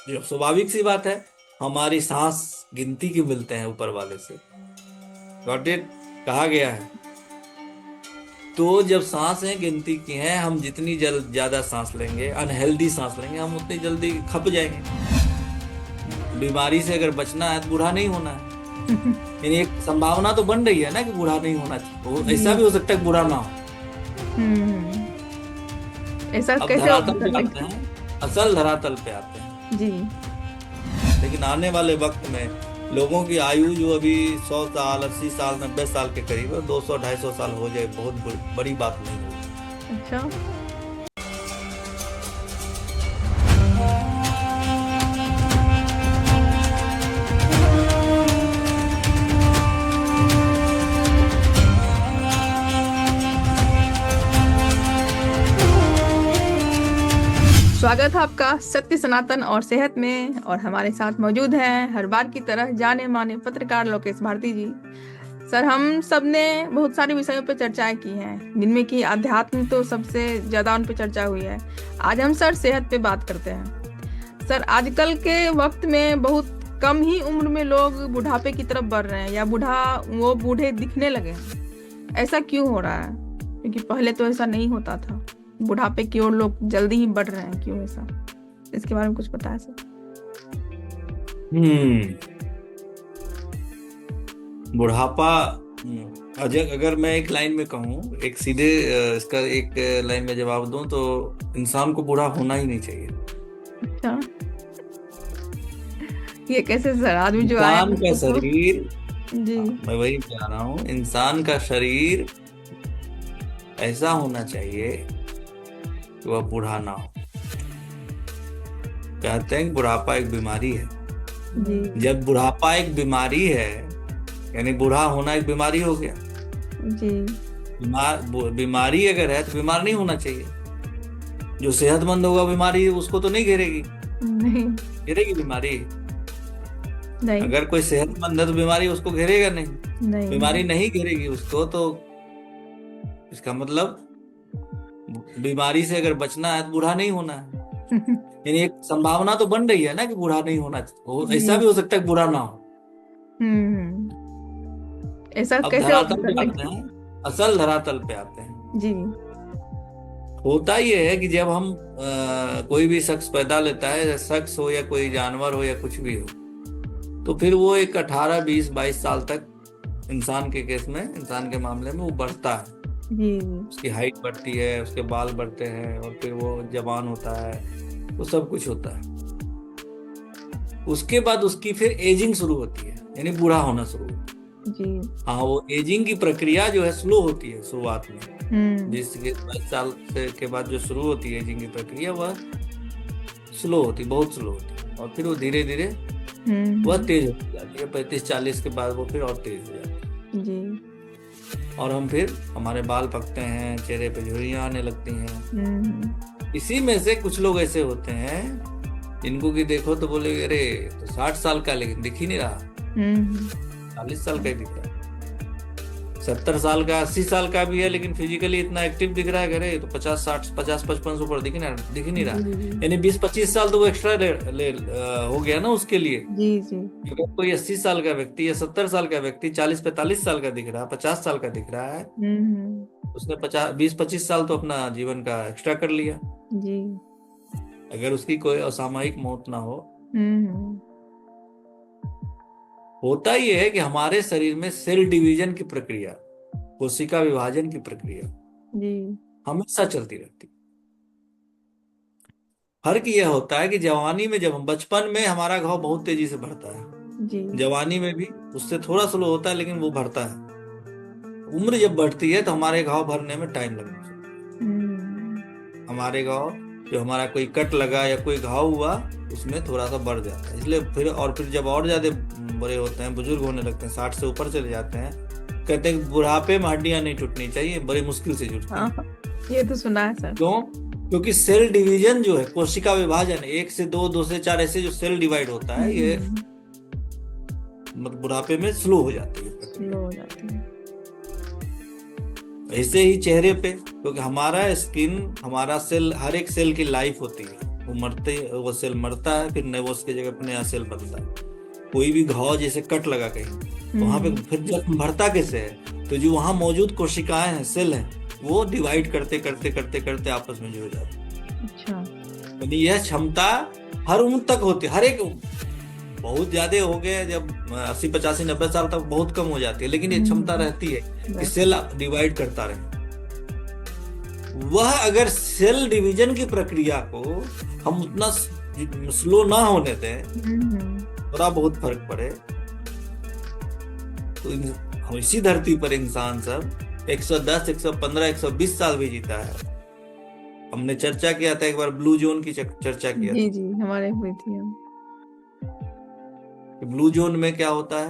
जो स्वाभाविक सी बात है, हमारी सांस गिनती के मिलते हैं ऊपर वाले से, गॉट इट, कहा गया है। तो जब सांसें गिनती की हैं, हम जितनी ज्यादा सांस लेंगे, अनहेल्दी सांस लेंगे, हम उतनी जल्दी खप जाएंगे। बीमारी से अगर बचना है तो बूढ़ा नहीं होना है। यानी एक संभावना तो बन रही है ना कि बूढ़ा नहीं होना चाहिए, ऐसा जी। भी हो सकता है कि बूढ़ा ना हो। हम्म। ऐसा अब कैसे हो धरातल पे सकता आते हैं, असल धरातल पे आते हैं। है? जी। लेकिन आने वाले वक्त में लोगों की आयु जो अभी 100 साल, 80 साल, 90 साल के करीब है, 200 250 साल हो जाए, बहुत बड़ी बात नहीं होगी। अच्छा। स्वागत है आपका सत्य सनातन और सेहत में। और हमारे साथ मौजूद हैं हर बार की तरह जाने माने पत्रकार लोकेश भारती जी। सर, हम सब ने बहुत सारे विषयों पर चर्चाएं की हैं, जिनमें कि अध्यात्म तो सबसे ज्यादा उन पर चर्चा हुई है। आज हम सर सेहत पे बात करते हैं। सर, आजकल के वक्त में बहुत कम ही उम्र में लोग बुढ़ापे की तरफ बढ़ रहे हैं, या वो बूढ़े दिखने लगे हैं। ऐसा क्यों हो रहा है? क्योंकि पहले तो ऐसा नहीं होता था। बुढ़ापे की ओर लोग जल्दी ही बढ़ रहे हैं, क्यों ऐसा? इसके बारे में कुछ बताया सर। बुढ़ापा, अजय, अगर मैं एक लाइन में कहूँ, एक सीधे इसका एक लाइन में जवाब दूं तो इंसान को बूढ़ा होना ही नहीं चाहिए। अच्छा, ये कैसे सर? आदमी जो आया इंसान का उसको तो। शरीर, जी। मैं वही कह रहा हूँ, इंसान का शरीर ऐसा होना चाहिए कि वह बूढ़ा ना हो। कहते हैं कि बुढ़ापा एक बीमारी है। जी। जब बुढ़ापा एक बीमारी है, यानी बूढ़ा होना एक बीमारी हो गया। जी। बीमारी अगर है तो बीमार नहीं होना चाहिए। जो सेहतमंद होगा, बीमारी उसको तो नहीं घेरेगी। नहीं। घेरेगी बीमारी? नहीं। अगर कोई सेहतमंद है तो बीमारी उसको घेरेगा नहीं। नहीं। बीमारी नहीं घेरेगी उसको, तो इसका मतलब बीमारी से अगर बचना है तो बूढ़ा नहीं होना है। यानी एक संभावना तो बन रही है ना कि बूढ़ा नहीं होना चाहिए, ऐसा जी। भी हो सकता है कि बूढ़ा ना हो। ऐसा अब कैसे हो धरातल सकता पे है? आते हैं, असल धरातल पे आते हैं। जी। होता ये है कि जब हम कोई भी शख्स पैदा लेता है, शख्स हो या कोई जानवर हो या कुछ भी हो, तो फिर वो एक 18 20 22 साल तक, इंसान के केस में, इंसान के मामले में वो बढ़ता है। जी। उसकी हाइट बढ़ती है, उसके बाल बढ़ते हैं, और फिर वो जवान होता है, वो सब कुछ होता है। उसके बाद उसकी फिर एजिंग शुरू होती है, यानी बूढ़ा होना शुरू होता है। जी। हाँ, वो एजिंग की प्रक्रिया जो है स्लो होती है शुरुआत में। हम्म। 20 22 साल से के बाद जो शुरू होती है एजिंग की प्रक्रिया, वह स्लो होती, बहुत स्लो होती है, और फिर वो धीरे धीरे वह तेज होती जाती है। 35 40 के बाद वो फिर और तेज हो जाती जी। है, और हम फिर, हमारे बाल पकते हैं, चेहरे पे झुर्रियां आने लगती हैं। इसी में से कुछ लोग ऐसे होते हैं जिनको कि देखो तो बोले, अरे तो 60 साल का, लेकिन दिख ही नहीं रहा। 40 साल का ही दिख रहा है। 70 साल का, 80 साल का भी है, लेकिन फिजिकली इतना एक्टिव दिख रहा है, अरे तो 50 60 50 55 से ऊपर दिख ही नहीं रहा। यानी 20 25 साल तो वो एक्स्ट्रा हो गया ना उसके लिए। जी। जी। अगर कोई 80 साल का व्यक्ति या 70 साल का व्यक्ति 40 45 साल का दिख रहा है, 50 साल का दिख रहा है, उसने 50 20 25 साल तो अपना जीवन का एक्स्ट्रा कर लिया, जी। अगर उसकी कोई असामयिक मौत ना हो। हम्म। होता ये है कि हमारे शरीर में सेल डिवीजन की प्रक्रिया, कोशिका विभाजन की प्रक्रिया जी। हमेशा चलती रहती है। फर्क यह होता है कि जवानी में, जब हम बचपन में, हमारा घाव बहुत तेजी से बढ़ता है। जी। जवानी में भी उससे थोड़ा स्लो होता है, लेकिन वो बढ़ता है। उम्र जब बढ़ती है तो हमारे घाव भरने में टाइम लगने लगता है। हमारे घाव, जो हमारा कोई कट लगा या कोई घाव हुआ, उसमें थोड़ा सा बढ़ जाता है, इसलिए फिर, और फिर जब और ज्यादा बड़े होते हैं, बुजुर्ग होने लगते हैं, 60 से ऊपर चले जाते हैं, कहते हैं कि बुढ़ापे में हड्डियां नहीं टूटनी चाहिए, बड़ी मुश्किल से जुड़ती हाँ, हैं। ये तो सुना है सर। क्यों? क्योंकि सेल डिवीजन जो है, कोशिका विभाजन, 1 से 2, 2 से 4, ऐसे जो सेल डिवाइड होता है, ये मतलब बुढ़ापे में स्लो हो जाती है प्रक्रिया। स्लो हो जाती है। ऐसे ही चेहरे पे, क्योंकि हमारा स्किन, हमारा सेल, हर एक सेल की लाइफ होती है। वो सेल मरता है, फिर नए वो उसके जगह पर नया सेल बनता है। कोई भी घाव जैसे कट लगा कहीं, तो वहां पे फिर जख्म भरता कैसे है? तो जो वहां मौजूद कोशिकाएं हैं, सेल हैं, वो डिवाइड करते करते करते करते आपस में जुड़ जाते हैं। अच्छा। यानी यह क्षमता हर उम्र तक होती है, हर एक। बहुत ज्यादा हो गए जब 80 85 90 साल तक बहुत कम हो जाती है, लेकिन ये क्षमता रहती है कि सेल डिवाइड करता रहे। वह अगर सेल डिवीजन की प्रक्रिया को हम उतना स्लो ना होने दें, थोड़ा बहुत फर्क पड़े, तो हम इसी धरती पर इंसान सब 110 115 120 साल भी जीता है। हमने चर्चा किया था एक बार, ब्लू जोन की चर्चा किया जी जी, हमारे हुई थी हम। ब्लू जोन में क्या होता है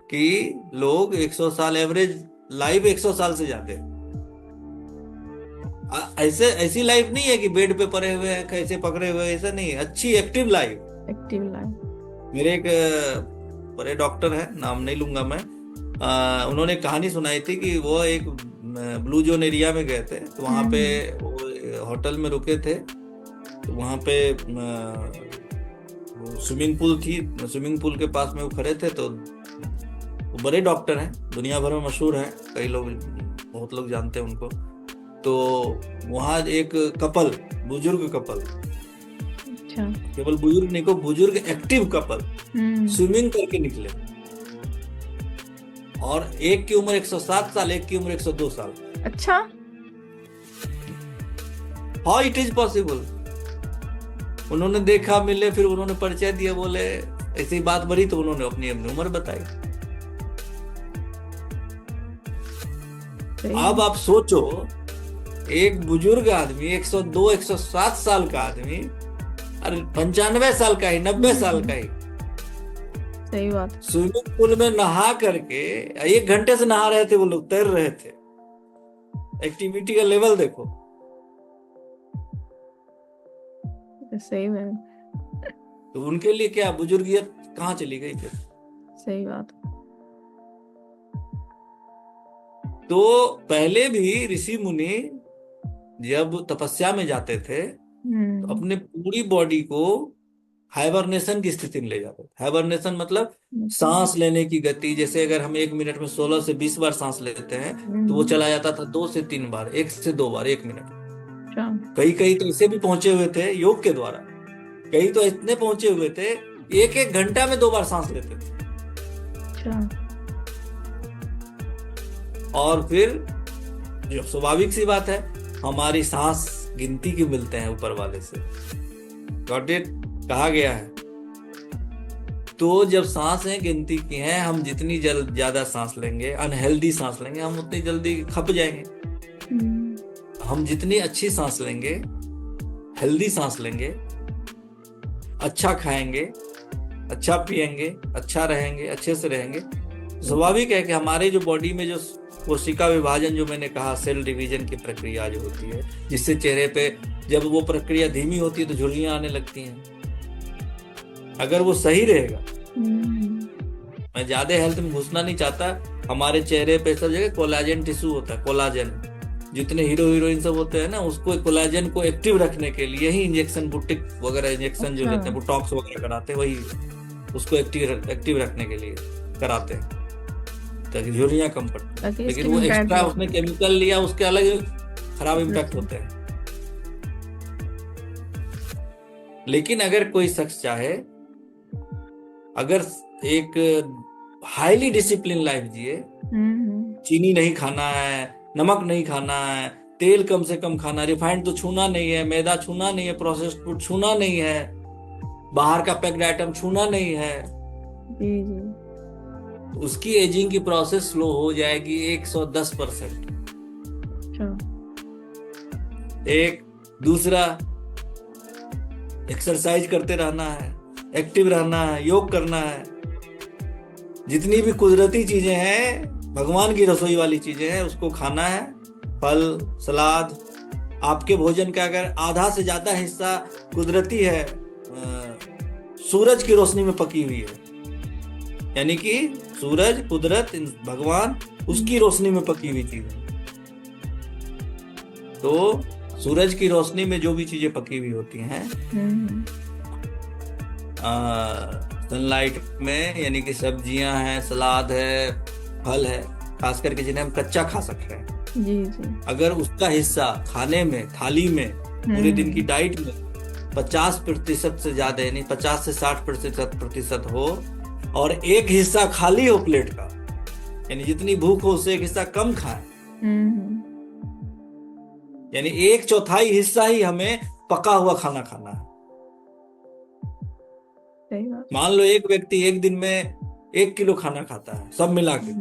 कि लोग 100 साल एवरेज लाइफ 100 साल से जाते हैं। ऐसे ऐसी लाइफ नहीं है कि बेड पे पड़े हुए हैं, कैसे पकड़े हुए, ऐसा नहीं है। अच्छी एक्टिव लाइफ। Active life. मेरे एक बड़े डॉक्टर है, नाम नहीं लूंगा मैं, उन्होंने कहानी सुनाई थी कि वो एक ब्लू जोन एरिया में गए थे, तो वहां पे होटल में रुके थे, तो वहां पे स्विमिंग पूल थी, स्विमिंग पूल के पास में वो खड़े थे। तो वो बड़े डॉक्टर हैं, दुनिया भर में मशहूर हैं, कई लोग, बहुत लोग जानते हैं उनको। तो वहां एक कपल, बुजुर्ग कपल, अच्छा, केवल बुजुर्ग नहीं को बुजुर्ग एक्टिव कपल स्विमिंग करके निकले, और एक की उम्र 107 साल, एक की उम्र 102 साल। अच्छा, हाउ इट इज पॉसिबल? उन्होंने देखा, मिले, फिर उन्होंने परिचय दिया, बोले ऐसी बात बढ़ी, तो उन्होंने अपनी अपनी उम्र बताई। अब आप सोचो, एक बुजुर्ग आदमी 102 107 साल का आदमी, अरे 95 साल का ही, 90 साल का ही, सही बात, स्विमिंग पूल में नहा करके 1 घंटे से नहा रहे थे वो लोग, तैर रहे थे। एक्टिविटी का लेवल देखो। सही में। तो उनके लिए क्या बुजुर्गियत कहाँ चली गई फिर? सही बात। तो पहले भी ऋषि मुनि जब तपस्या में जाते थे, तो अपने पूरी बॉडी को हाइबरनेशन की स्थिति में ले जाते थे। हाइबरनेशन मतलब सांस लेने की गति। जैसे अगर हम 1 मिनट में 16 से 20 बार सांस लेते हैं, तो वो चला जाता था 2 से 3 बार, 1 से 2 बार 1 मिनट। कई कई तो ऐसे भी पहुंचे हुए थे योग के द्वारा, कई तो इतने पहुंचे हुए थे 1-1 घंटा में 2 बार सांस लेते थे। और फिर जो स्वाभाविक सी बात है, हमारी सांस गिनती के मिलते हैं ऊपर वाले से, गॉट इट, कहा गया है। तो जब सांसें गिनती की हैं, हम जितनी ज्यादा सांस लेंगे, अनहेल्दी सांस लेंगे, हम उतनी जल्दी खप जाएंगे। हम जितनी अच्छी सांस लेंगे, हेल्दी सांस लेंगे, अच्छा खाएंगे, अच्छा पिएंगे, अच्छा रहेंगे, अच्छे से रहेंगे, स्वाभाविक है कि हमारे जो बॉडी में जो कोशिका विभाजन, जो मैंने कहा सेल डिवीजन की प्रक्रिया जो होती है, जिससे चेहरे पे जब वो प्रक्रिया धीमी होती है तो झुर्रियां आने लगती हैं। अगर वो सही रहेगा, मैं ज्यादा हेल्थ में घुसना नहीं चाहता, हमारे चेहरे पे सब जगह कोलाजन टिश्यू होता है, कोलाजन, जितने हीरो हीरोइन सब होते हैं ना, उसको कोलाजन को एक्टिव रखने के लिए ही इंजेक्शन, बुटिक वगैरह इंजेक्शन जो लेते हैं, बोटॉक्स वगैरह कराते हैं, वही उसको एक्टिव रखने के लिए कराते हैं ताकि झुर्रियां कम पड़ती। लेकिन वो एक्स्ट्रा उसने केमिकल लिया, उसके अलग खराब इम्पैक्ट होते हैं। लेकिन अगर कोई शख्स चाहे, अगर एक हाईली डिसिप्लिन लाइफ जिए, चीनी नहीं खाना है, नमक नहीं खाना है, तेल कम से कम खाना, रिफाइंड तो छूना नहीं है, मैदा छूना नहीं है, प्रोसेस्ड फूड छूना नहीं है, बाहर का पैक्ड आइटम छूना नहीं है, उसकी एजिंग की प्रोसेस स्लो हो जाएगी 110%। एक दूसरा, एक्सरसाइज करते रहना है, एक्टिव रहना है, योग करना है, जितनी भी कुदरती चीजें हैं, भगवान की रसोई वाली चीजें हैं, उसको खाना है। फल, सलाद, आपके भोजन का अगर आधा से ज्यादा हिस्सा कुदरती है, सूरज की रोशनी में पकी हुई है, यानी कि सूरज, कुदरत, भगवान, उसकी रोशनी में पकी हुई चीज है, तो सूरज की रोशनी में जो भी चीजें पकी हुई होती हैं सनलाइट में, यानी कि सब्जियां हैं, सलाद है, फल है, खास करके जिन्हें हम कच्चा खा सकते हैं, जी, अगर उसका हिस्सा खाने में, थाली में, पूरे दिन की डाइट में 50% से ज्यादा, यानी 50 से 60% हो, और एक हिस्सा खाली हो प्लेट का, यानी जितनी भूख हो उससे एक हिस्सा कम खाएं, यानी 1/4 हिस्सा ही हमें पका हुआ खाना खाना है। मान लो एक व्यक्ति एक दिन में 1 किलो खाना खाता है सब मिला के,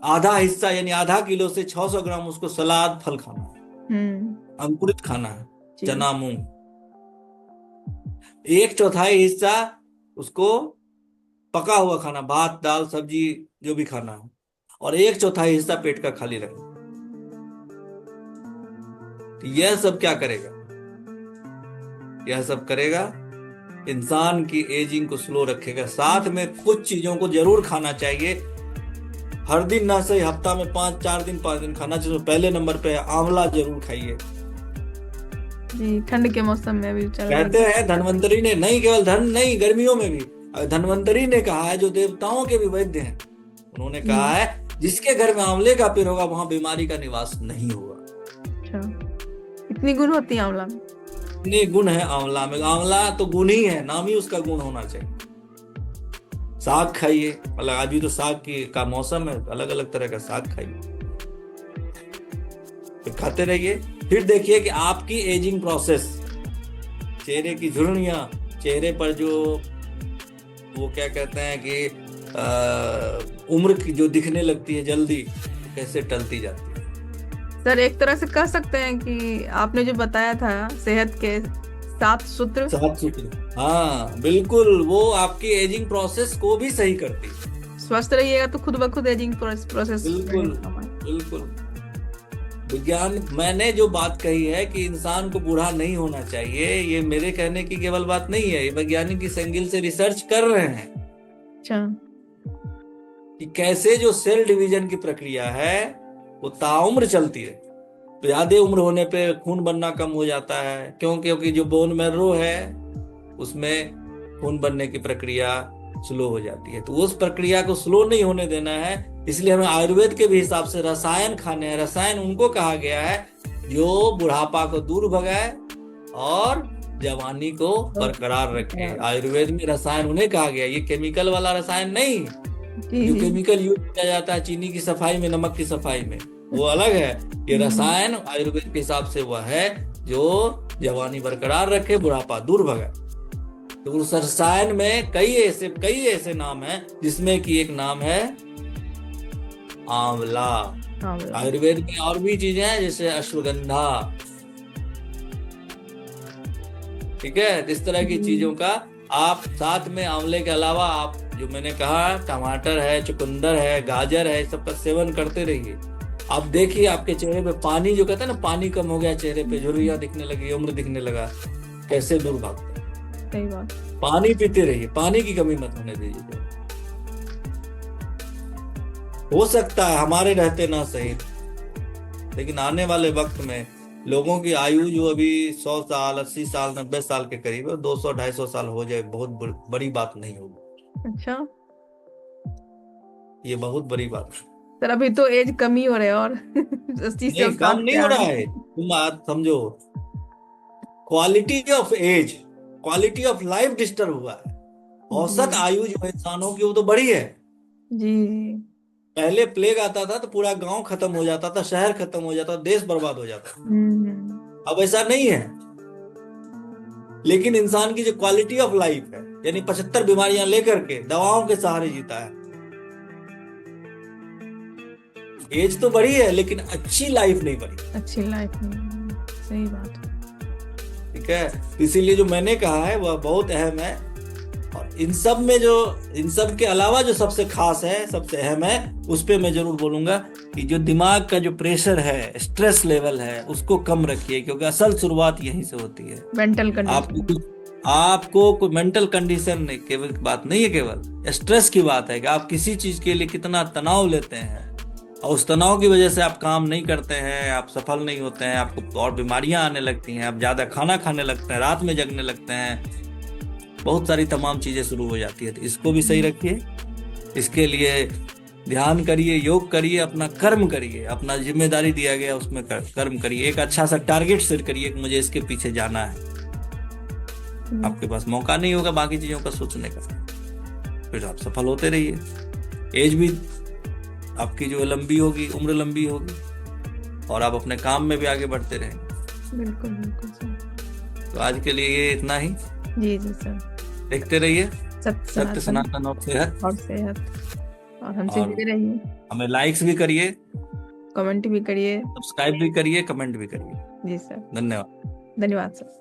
आधा हिस्सा यानी आधा किलो से 600 ग्राम उसको सलाद, फल खाना है, अंकुरित खाना है, चना, मूंग। 1/4 हिस्सा उसको पका हुआ खाना, भात, दाल, सब्जी जो भी खाना है, और 1/4 हिस्सा पेट का खाली रखेगा। तो यह सब क्या करेगा? यह सब करेगा इंसान की एजिंग को स्लो रखेगा। साथ में कुछ चीजों को जरूर खाना चाहिए, हर दिन ना सही, हफ्ता में 4 दिन 5 दिन खाना चाहिए। पहले नंबर पे आंवला जरूर खाइए जी, ठंड के मौसम में भी कहते हैं धन्वंतरी ने, नहीं केवल धन नहीं, गर्मियों में भी धन्वंतरी ने कहा है, जो देवताओं के भी वैद्य हैं, उन्होंने कहा है जिसके घर में आंवले का पेड़ होगा वहां बीमारी का निवास नहीं होगा। अच्छा, इतनी गुण होती है आंवला में? इतने गुण है आंवला में। आंवला तो गुण ही है, नाम ही उसका गुण होना चाहिए। साग खाइए, मतलब आज भी तो साग का मौसम है, अलग अलग तरह का साग खाइए, फिर खाते रहिए। फिर देखिए कि आपकी एजिंग प्रोसेस, चेहरे की झुर्रियां, चेहरे पर जो वो क्या कहते हैं कि उम्र की जो दिखने लगती है जल्दी, कैसे टलती जाती है। सर एक तरह से कह सकते हैं कि आपने जो बताया था सेहत के 7 सूत्र, हाँ बिल्कुल, वो आपकी एजिंग प्रोसेस को भी सही करती है। स्वस्थ रहिएगा तो खुद ब खुद एजिंग प्रोसेस। बिल्कुल बिल्कुल। विज्ञान, मैंने जो बात कही है कि इंसान को बूढ़ा नहीं होना चाहिए, ये मेरे कहने की केवल बात नहीं है, ये वैज्ञानिक इस एंगल से रिसर्च कर रहे हैं। अच्छा, कि कैसे जो सेल डिवीजन की प्रक्रिया है वो ताउम्र चलती है। तो ज्यादा उम्र होने पे खून बनना कम हो जाता है, क्योंकि जो बोन मैरो है उसमें खून बनने की प्रक्रिया स्लो हो जाती है। तो उस प्रक्रिया को स्लो नहीं होने देना है, इसलिए हमें आयुर्वेद के भी हिसाब से रसायन खाने हैं। रसायन उनको कहा गया है जो बुढ़ापा को दूर भगाए और जवानी को बरकरार रखे। आयुर्वेद में रसायन उन्हें कहा गया, ये केमिकल वाला रसायन नहीं जो केमिकल यूज किया जाता है चीनी की सफाई में, नमक की सफाई में, वो अलग है। ये रसायन आयुर्वेद के हिसाब से वह है जो जवानी बरकरार रखे, बुढ़ापा दूर भगाए। तो उस रसायन में कई ऐसे नाम हैं, जिसमें कि एक नाम है आंवला। आयुर्वेद में और भी चीजें हैं जैसे अश्वगंधा, ठीक है। इस तरह की चीजों का आप साथ में आंवले के अलावा आप जो मैंने कहा टमाटर है, चुकंदर है, गाजर है, सबका सेवन करते रहिए। आप देखिए आपके चेहरे पे पानी, जो कहते हैं ना पानी कम हो गया चेहरे पे, झुर्रियां दिखने लगी, उम्र दिखने लगा, कैसे दूर भागता है। सही बात। पानी पीते रहिए, पानी की कमी मत होने दीजिए। हो सकता है हमारे रहते ना सही, लेकिन आने वाले वक्त में लोगों की आयु जो अभी 100 साल, 80 साल, 90 साल के करीब है, 200-250 साल हो जाए, बहुत बड़ी बात नहीं होगी। अच्छा, ये बहुत बड़ी बात है सर। अभी तो एज कम ही हो रहे और 80 से कम नहीं हो रहा है। तुम बात समझो, quality of age, quality of life disturb हुआ है। औसत आयु जो इंसानों की वो तो बढ़ी है जी। पहले प्लेग आता था तो पूरा गांव खत्म हो जाता था, शहर खत्म हो जाता, देश बर्बाद हो जाता। अब ऐसा नहीं है। लेकिन इंसान की जो क्वालिटी ऑफ लाइफ है, यानी 75 बीमारियां लेकर के दवाओं के सहारे जीता है। एज तो बढ़ी है लेकिन अच्छी लाइफ नहीं बढ़ी। अच्छी लाइफ नहीं, सही बात। ठीक है, इसीलिए जो मैंने कहा है वह बहुत अहम है। और इन सब के अलावा जो सबसे खास है, सबसे अहम है, उस पे मैं जरूर बोलूंगा कि जो दिमाग का जो प्रेशर है, स्ट्रेस लेवल है, उसको कम रखिए, क्योंकि असल शुरुआत यहीं से होती है। मेंटल कंडीशन, आपको कोई मेंटल कंडीशन नहीं, केवल बात नहीं है, केवल स्ट्रेस की बात है कि आप किसी चीज के लिए कितना तनाव लेते हैं, और उस तनाव की वजह से आप काम नहीं करते हैं, आप सफल नहीं होते हैं, आपको और बीमारियां आने लगती हैं, आप ज्यादा खाना खाने लगते हैं, रात में जगने लगते हैं, बहुत सारी तमाम चीजें शुरू हो जाती है। तो इसको भी सही रखिए, इसके लिए ध्यान करिए, योग करिए, अपना कर्म करिए, अपना जिम्मेदारी दिया गया उसमें कर्म करिए, एक अच्छा सा टारगेट सेट करिए कि मुझे इसके पीछे जाना है। आपके पास मौका नहीं होगा बाकी चीजों का सोचने का, फिर आप सफल होते रहिए। एज भी आपकी जो लंबी होगी, उम्र लंबी होगी, और आप अपने काम में भी आगे बढ़ते रहेंगे। बिल्कुल बिल्कुल सर। तो आज के लिए ये इतना ही। जी जी सर। देखते रहिए सत्य सनातन और सेहत, और हमसे जुड़े रहिए। हमें लाइक्स भी करिए, कमेंट भी करिए, सब्सक्राइब भी करिए, कमेंट भी करिए। जी सर। धन्यवाद। धन्यवाद सर।